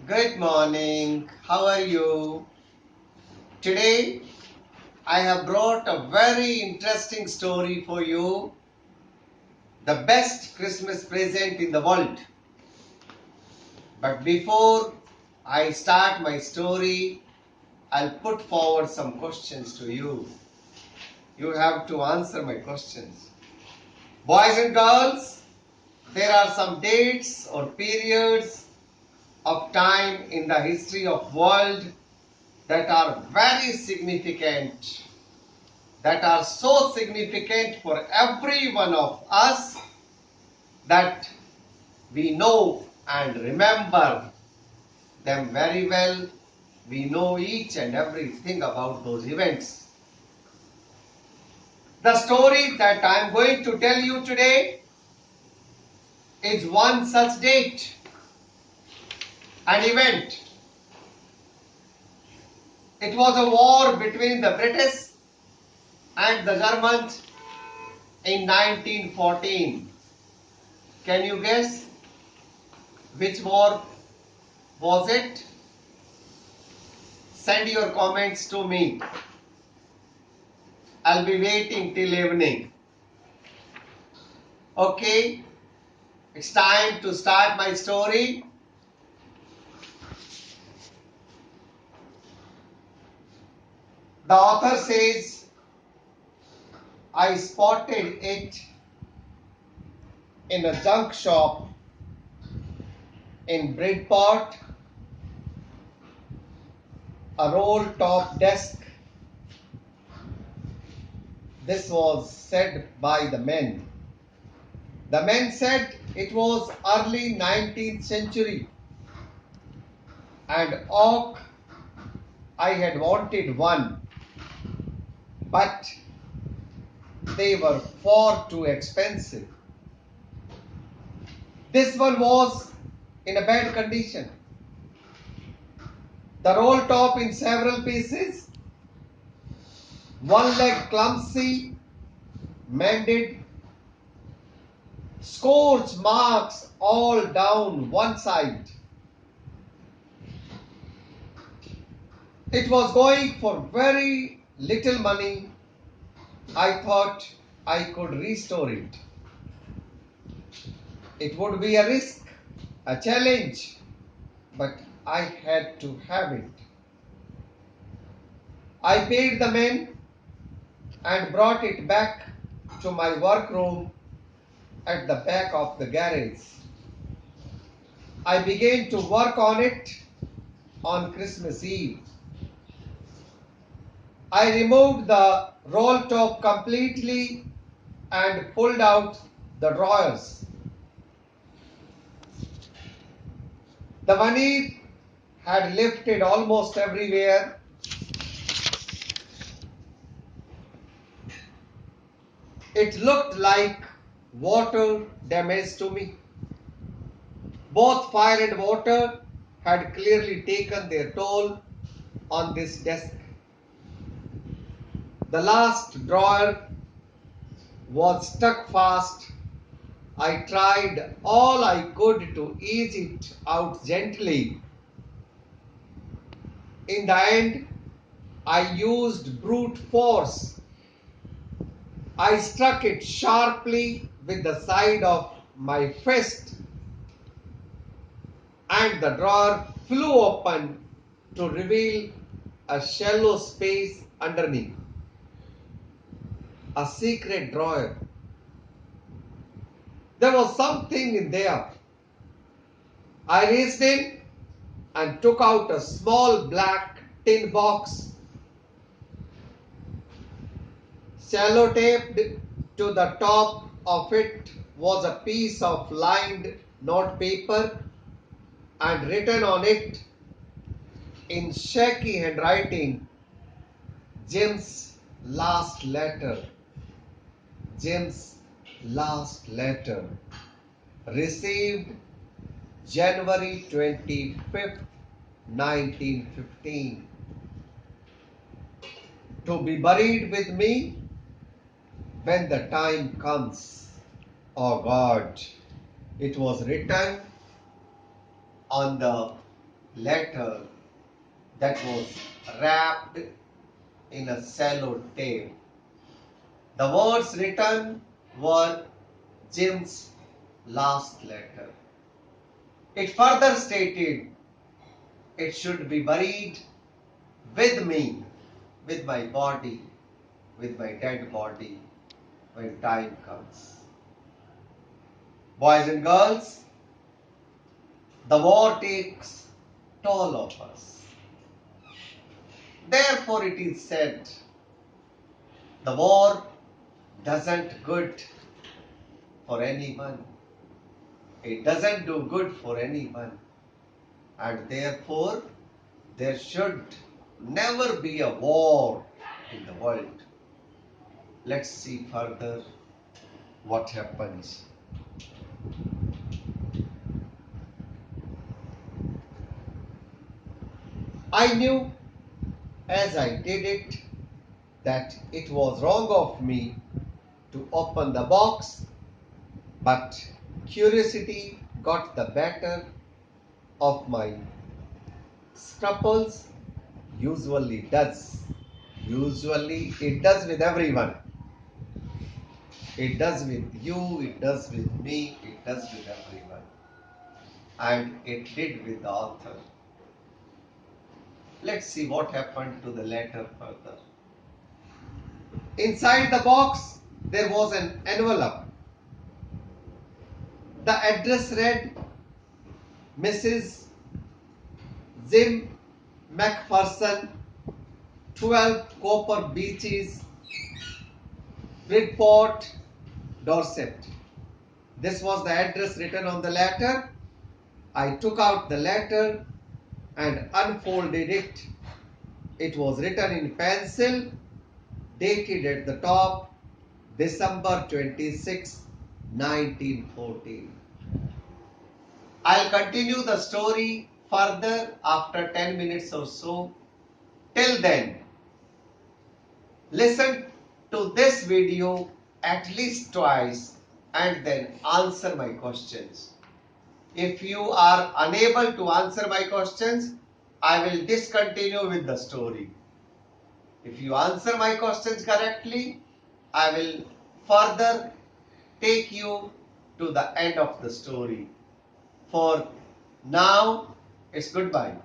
Good morning. How are you? Today I have brought a very interesting story for you. The best Christmas present in the world. But before I start my story, I'll put forward some questions to you. You have to answer my questions. Boys and girls, there are some dates or periods of time in the history of world that are very significant, that are so significant for every one of us that we know and remember them very well. We know each and everything about those events. The story that I am going to tell you today is one such date, an event. It was a war between the British and the Germans in 1914. Can you guess which war was it? Send your comments to me. I'll be waiting till evening. Okay, it's time to start my story. The author says, I spotted it in a junk shop in Bridport, a roll-top desk. This was said by the men. The men said it was early 19th century and I had wanted one, but they were far too expensive. This one was in a bad condition. The roll top in several pieces, one leg clumsy, mended, scorch marks all down one side. It was going for very little money. I thought I could restore it. It would be a risk, a challenge, but I had to have it. I paid the men and brought it back to my workroom at the back of the garage. I began to work on it on Christmas Eve. I removed the roll top completely and pulled out the drawers. The money had lifted almost everywhere. It looked like water damage to me. Both fire and water had clearly taken their toll on this desk. The last drawer was stuck fast. I tried all I could to ease it out gently. In the end, I used brute force. I struck it sharply with the side of my fist, and the drawer flew open to reveal a shallow space underneath. A secret drawer. There was something in there. I reached in and took out a small black tin box, sellotaped to the top of it was a piece of lined notepaper, and written on it in shaky handwriting, Jim's last letter. Jim's last letter. Received January 25th, 1915. To be buried with me when the time comes. Oh God, it was written on the letter that was wrapped in a cello tape. The words written were Jim's last letter. It further stated it should be buried with me, with my body, with my dead body when time comes. Boys and girls, the war takes toll of us. Therefore it is said, the war doesn't good for anyone. It doesn't do good for anyone. And therefore there should never be a war in the world. Let's see further what happens. I knew as I did it that it was wrong of me to open the box, but curiosity got the better of my scruples. Usually does. Usually it does with everyone. It does with you, it does with me, it does with everyone. And it did with the author. Let's see what happened to the letter further. Inside the box, there was an envelope. The address read, Mrs. Jim McPherson, 12 Copper Beaches, Bridport, Dorset. This was the address written on the letter. I took out the letter and unfolded it. It was written in pencil, dated at the top, December 26, 1914. I'll continue the story further after 10 minutes or so. Till then, listen to this video at least twice and then answer my questions. If you are unable to answer my questions, I will discontinue with the story. If you answer my questions correctly, I will further take you to the end of the story. For now, it's goodbye.